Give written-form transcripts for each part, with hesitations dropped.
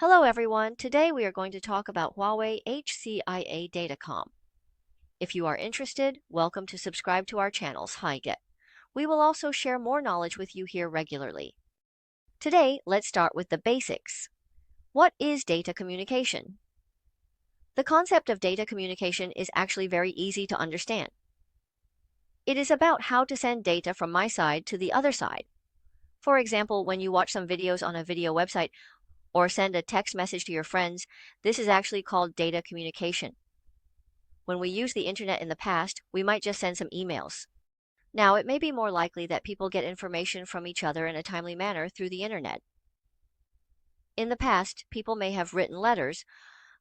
Hello everyone, today we are going to talk about Huawei HCIA-Datacom. If you are interested, welcome to subscribe to our channels, HCIA. We will also share more knowledge with you here regularly. Today, let's start with the basics. What is data communication? The concept of data communication is actually very easy to understand. It is about how to send data from my side to the other side. For example, when you watch some videos on a video website, or send a text message to your friends, this is actually called data communication. When we use the internet in the past, we might just send some emails. Now, it may be more likely that people get information from each other in a timely manner through the internet. In the past, people may have written letters,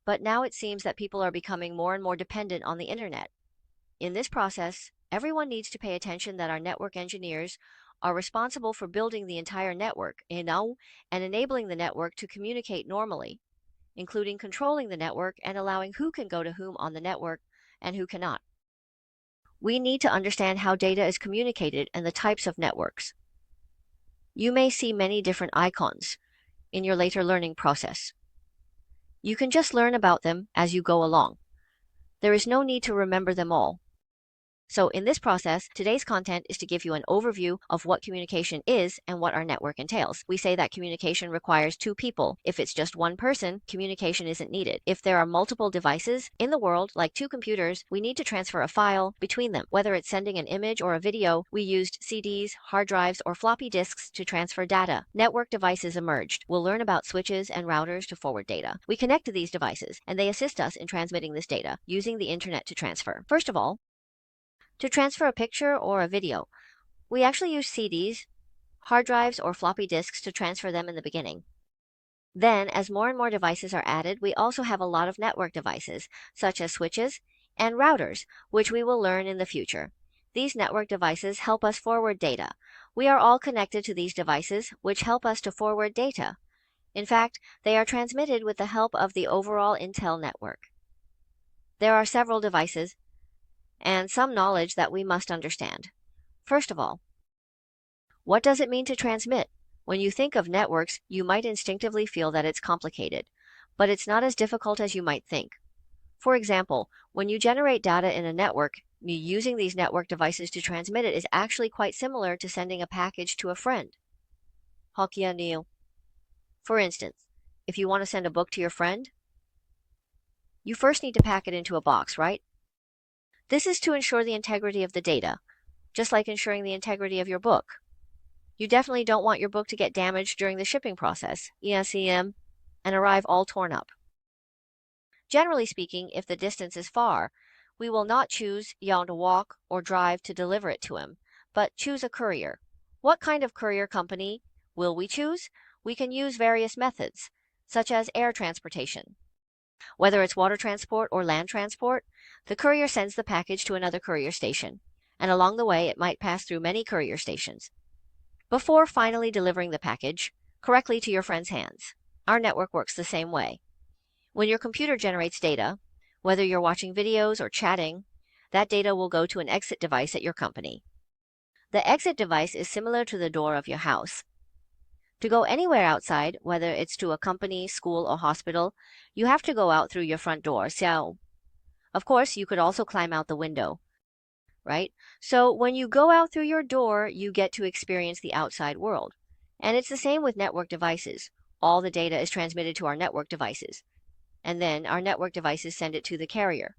but now it seems that people are becoming more and more dependent on the internet. In this process, everyone needs to pay attention that our network engineers are responsible for building the entire network, and enabling the network to communicate normally, including controlling the network and allowing who can go to whom on the network and who cannot. We need to understand how data is communicated and the types of networks. You may see many different icons in your later learning process. You can just learn about them as you go along. There is no need to remember them all. So in this process, today's content is to give you an overview of what communication is and what our network entails. We say that communication requires two people. If it's just one person, communication isn't needed. If there are multiple devices in the world, like two computers, we need to transfer a file between them. Whether it's sending an image or a video, we used CDs, hard drives, or floppy disks to transfer data. Network devices emerged. We'll learn about switches and routers to forward data. We connect to these devices, and they assist us in transmitting this data, using the internet to transfer. First of all, to transfer a picture or a video, we actually use CDs, hard drives, or floppy disks to transfer them in the beginning. Then, as more and more devices are added, we also have a lot of network devices, such as switches and routers, which we will learn in the future. These network devices help us forward data. We are all connected to these devices, which help us to forward data. In fact, they are transmitted with the help of the overall Intel network. There are several devices and some knowledge that we must understand. First of all, what does it mean to transmit? When you think of networks, you might instinctively feel that it's complicated, but it's not as difficult as you might think. For example, when you generate data in a network, using these network devices to transmit it is actually quite similar to sending a package to a friend. For instance, if you want to send a book to your friend, you first need to pack it into a box, right? This is to ensure the integrity of the data, just like ensuring the integrity of your book. You definitely don't want your book to get damaged during the shipping process, and arrive all torn up. Generally speaking, if the distance is far, we will not choose to walk or drive to deliver it to him, but choose a courier. What kind of courier company will we choose? We can use various methods, such as air transportation. Whether it's water transport or land transport, the courier sends the package to another courier station, and along the way it might pass through many courier stations before finally delivering the package correctly to your friend's hands. Our network works the same way. When your computer generates data, whether you're watching videos or chatting, that data will go to an exit device at your company. The exit device is similar to the door of your house. To go anywhere outside, whether it's to a company, school, or hospital, you have to go out through your front door. So, of course, you could also climb out the window, right? So when you go out through your door, you get to experience the outside world. And it's the same with network devices. All the data is transmitted to our network devices, and then our network devices send it to the carrier.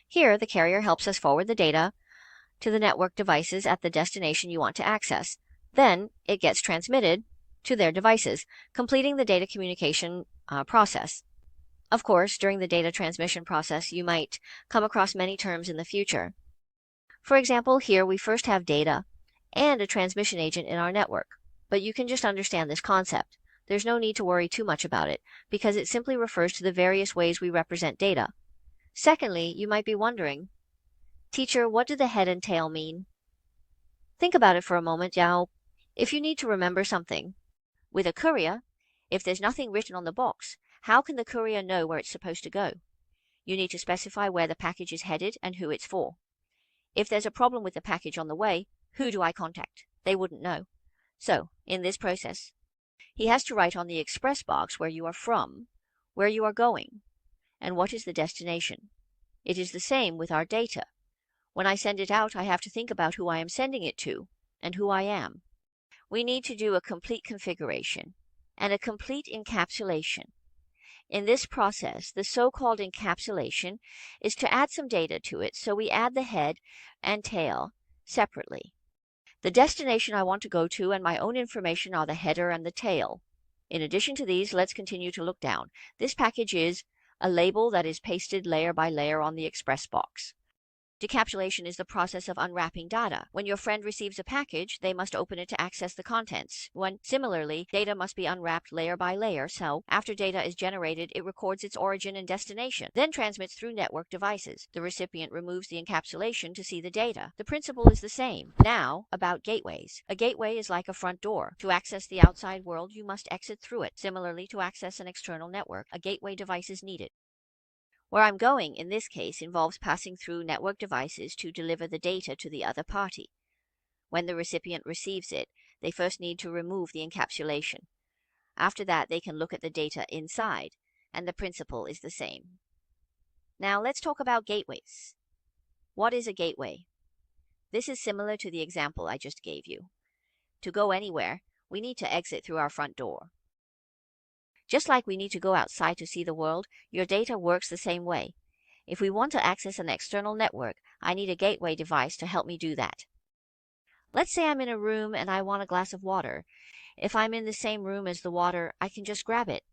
Here, the carrier helps us forward the data to the network devices at the destination you want to access. Then it gets transmitted to their devices, completing the data communication process. Of course, during the data transmission process, you might come across many terms in the future. For example, here we first have data and a transmission agent in our network, but you can just understand this concept. There's no need to worry too much about it, because it simply refers to the various ways we represent data. Secondly, you might be wondering, teacher, what do the head and tail mean? Think about it for a moment, Yao. If you need to remember something, with a courier, if there's nothing written on the box, how can the courier know where it's supposed to go? You need to specify where the package is headed and who it's for. If there's a problem with the package on the way, who do I contact? They wouldn't know. So, in this process, he has to write on the express box where you are from, where you are going, and what is the destination. It is the same with our data. When I send it out, I have to think about who I am sending it to and who I am. We need to do a complete configuration and a complete encapsulation. In this process, the so-called encapsulation is to add some data to it, so we add the head and tail separately. The destination I want to go to and my own information are the header and the tail. In addition to these, let's continue to look down. This package is a label that is pasted layer by layer on the express box. Decapsulation is the process of unwrapping data. When your friend receives a package, they must open it to access the contents. Similarly, data must be unwrapped layer by layer, so after data is generated, it records its origin and destination, then transmits through network devices. The recipient removes the encapsulation to see the data. The principle is the same. Now, about gateways. A gateway is like a front door. To access the outside world, you must exit through it. Similarly, to access an external network, a gateway device is needed. Where I'm going, in this case, involves passing through network devices to deliver the data to the other party. When the recipient receives it, they first need to remove the encapsulation. After that, they can look at the data inside, and the principle is the same. Now, let's talk about gateways. What is a gateway? This is similar to the example I just gave you. To go anywhere, we need to exit through our front door. Just like we need to go outside to see the world, your data works the same way. If we want to access an external network, I need a gateway device to help me do that. Let's say I'm in a room and I want a glass of water. If I'm in the same room as the water, I can just grab it.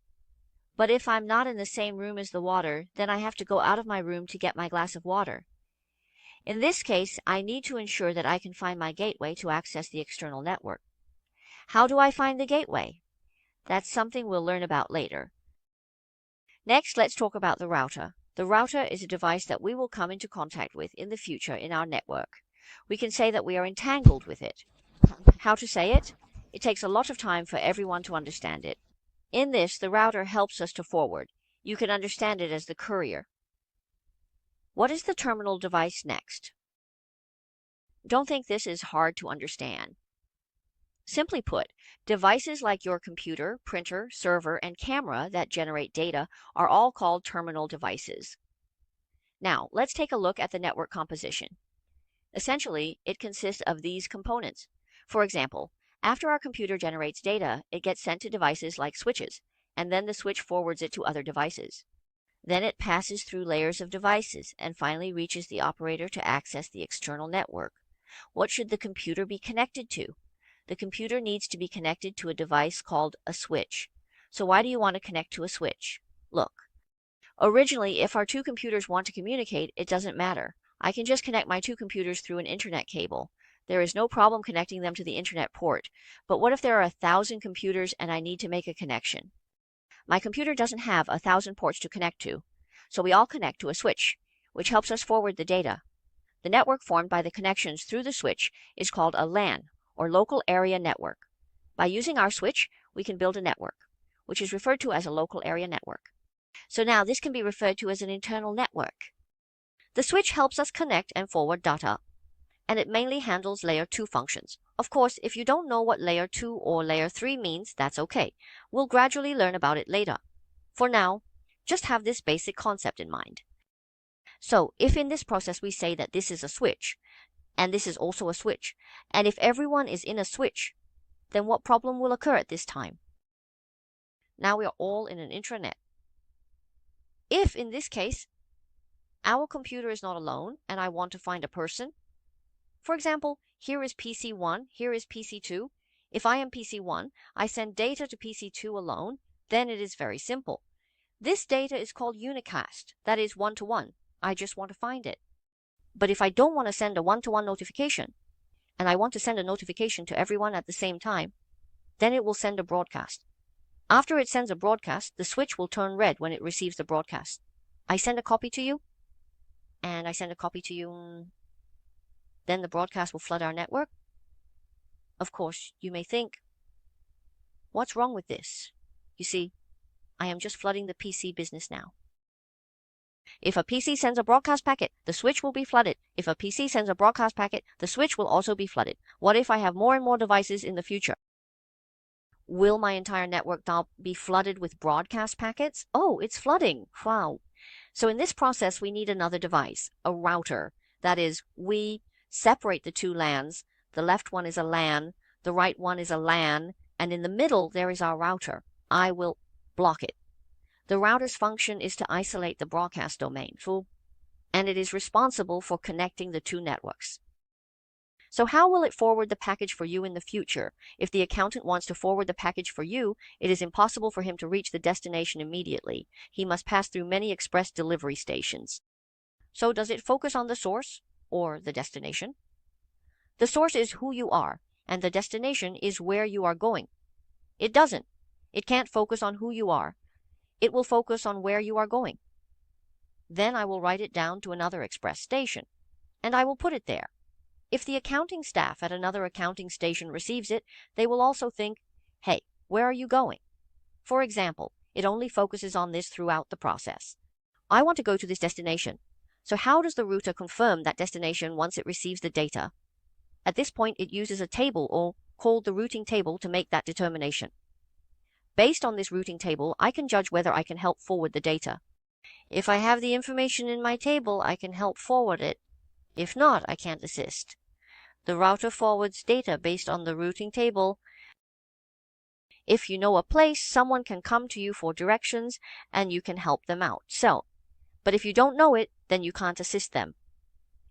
But if I'm not in the same room as the water, then I have to go out of my room to get my glass of water. In this case, I need to ensure that I can find my gateway to access the external network. How do I find the gateway? That's something we'll learn about later. Next, let's talk about the router. The router is a device that we will come into contact with in the future in our network. We can say that we are entangled with it. How to say it? It takes a lot of time for everyone to understand it. In this, the router helps us to forward. You can understand it as the courier. What is the terminal device next? Don't think this is hard to understand. Simply put, devices like your computer, printer, server, and camera that generate data are all called terminal devices. Now, let's take a look at the network composition. Essentially, it consists of these components. For example, after our computer generates data, it gets sent to devices like switches, and then the switch forwards it to other devices. Then it passes through layers of devices and finally reaches the operator to access the external network. What should the computer be connected to? The computer needs to be connected to a device called a switch. So why do you want to connect to a switch? Look. Originally, if our two computers want to communicate, it doesn't matter. I can just connect my two computers through an internet cable. There is no problem connecting them to the internet port. But what if there are 1,000 computers and I need to make a connection? My computer doesn't have 1,000 ports to connect to. So we all connect to a switch, which helps us forward the data. The network formed by the connections through the switch is called a LAN, or local area network. By using our switch, we can build a network, which is referred to as a local area network. So now this can be referred to as an internal network. The switch helps us connect and forward data, and it mainly handles layer 2 functions. Of course, if you don't know what layer 2 or layer 3 means, that's okay. We'll gradually learn about it later. For now, just have this basic concept in mind. So, if in this process we say that this is a switch, and this is also a switch, and if everyone is in a switch, then what problem will occur at this time? Now we are all in an intranet. If, in this case, our computer is not alone and I want to find a person, for example, here is PC1, here is PC2. If I am PC1, I send data to PC2 alone, then it is very simple. This data is called unicast, that is one-to-one. I just want to find it. But if I don't want to send a one-to-one notification, and I want to send a notification to everyone at the same time, then it will send a broadcast. After it sends a broadcast, the switch will turn red when it receives the broadcast. I send a copy to you, and I send a copy to you, then the broadcast will flood our network. Of course, you may think, what's wrong with this? You see, I am just flooding the PC business now. If a PC sends a broadcast packet, the switch will be flooded. If a PC sends a broadcast packet, the switch will also be flooded. What if I have more and more devices in the future? Will my entire network now be flooded with broadcast packets? Oh, it's flooding. Wow. So in this process, we need another device, a router. That is, we separate the two LANs. The left one is a LAN, the right one is a LAN, and in the middle there is our router. I will block it. The router's function is to isolate the broadcast domain, and it is responsible for connecting the two networks. So how will it forward the package for you in the future? If the accountant wants to forward the package for you, it is impossible for him to reach the destination immediately. He must pass through many express delivery stations. So does it focus on the source or the destination? The source is who you are, and the destination is where you are going. It doesn't. It can't focus on who you are. It will focus on where you are going. Then I will write it down to another express station, and I will put it there. If the accounting staff at another accounting station receives it, they will also think, hey, where are you going? For example, it only focuses on this throughout the process. I want to go to this destination. So how does the router confirm that destination once it receives the data? At this point, it uses a table, or called the routing table, to make that determination. Based on this routing table, I can judge whether I can help forward the data. If I have the information in my table, I can help forward it. If not, I can't assist. The router forwards data based on the routing table. If you know a place, someone can come to you for directions and you can help them out. But if you don't know it, then you can't assist them.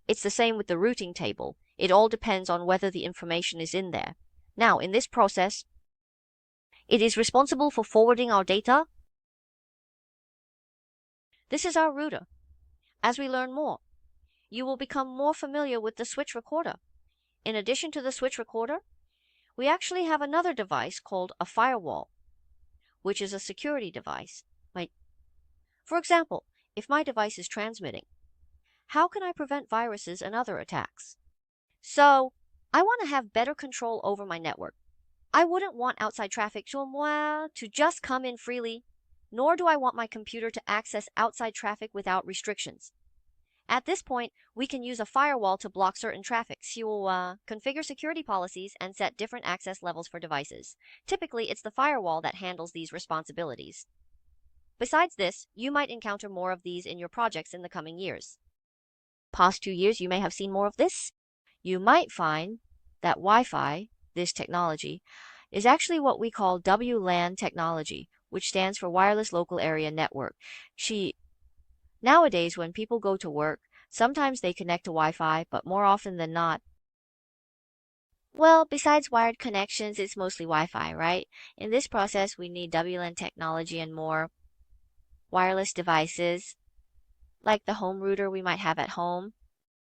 It's the same with the routing table. It all depends on whether the information is in there. Now, in this process, it is responsible for forwarding our data. This is our router. As we learn more, you will become more familiar with the switch recorder. In addition to the switch recorder, we actually have another device called a firewall, which is a security device. For example, if my device is transmitting, how can I prevent viruses and other attacks? So, I want to have better control over my network. I wouldn't want outside traffic to just come in freely, nor do I want my computer to access outside traffic without restrictions. At this point, we can use a firewall to block certain traffic. Configure security policies and set different access levels for devices. Typically, it's the firewall that handles these responsibilities. Besides this, you might encounter more of these in your projects in the coming years. Past 2 years, you may have seen more of this. You might find that Wi-Fi, this technology, is actually what we call WLAN technology, which stands for Wireless Local Area Network. Nowadays, when people go to work, sometimes they connect to Wi-Fi, but more often than not, well, besides wired connections, it's mostly Wi-Fi, right? In this process, we need WLAN technology and more wireless devices, like the home router we might have at home.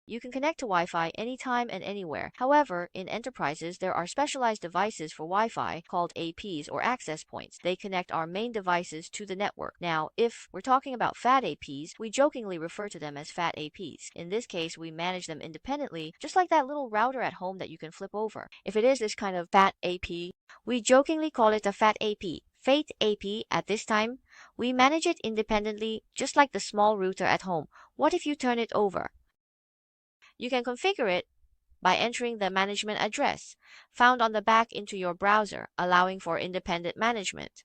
You can connect to Wi-Fi anytime and anywhere. However, in enterprises, there are specialized devices for Wi-Fi called APs, or access points. They connect our main devices to the network. Now, if we're talking about FAT APs, we jokingly refer to them as FAT APs. In this case, we manage them independently, just like that little router at home that you can flip over. If it is this kind of FAT AP, we jokingly call it a FAT AP. FAT AP, at this time, we manage it independently, just like the small router at home. What if you turn it over? You can configure it by entering the management address found on the back into your browser, allowing for independent management.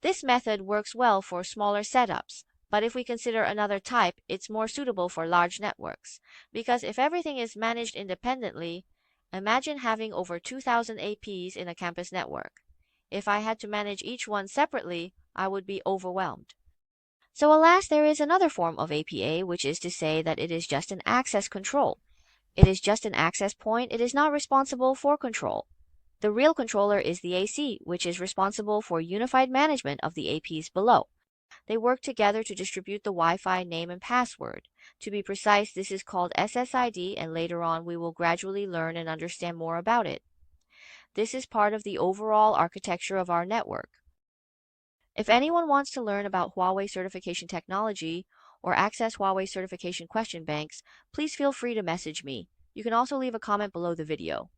This method works well for smaller setups, but if we consider another type, it's more suitable for large networks, because if everything is managed independently, imagine having over 2,000 APs in a campus network. If I had to manage each one separately, I would be overwhelmed. So alas, there is another form of APA, which is to say that it is just an access control. It is just an access point. It is not responsible for control. The real controller is the AC, which is responsible for unified management of the APs below. They work together to distribute the Wi-Fi name and password. To be precise, this is called SSID, and later on we will gradually learn and understand more about it. This is part of the overall architecture of our network. If anyone wants to learn about Huawei certification technology or access Huawei certification question banks, please feel free to message me. You can also leave a comment below the video.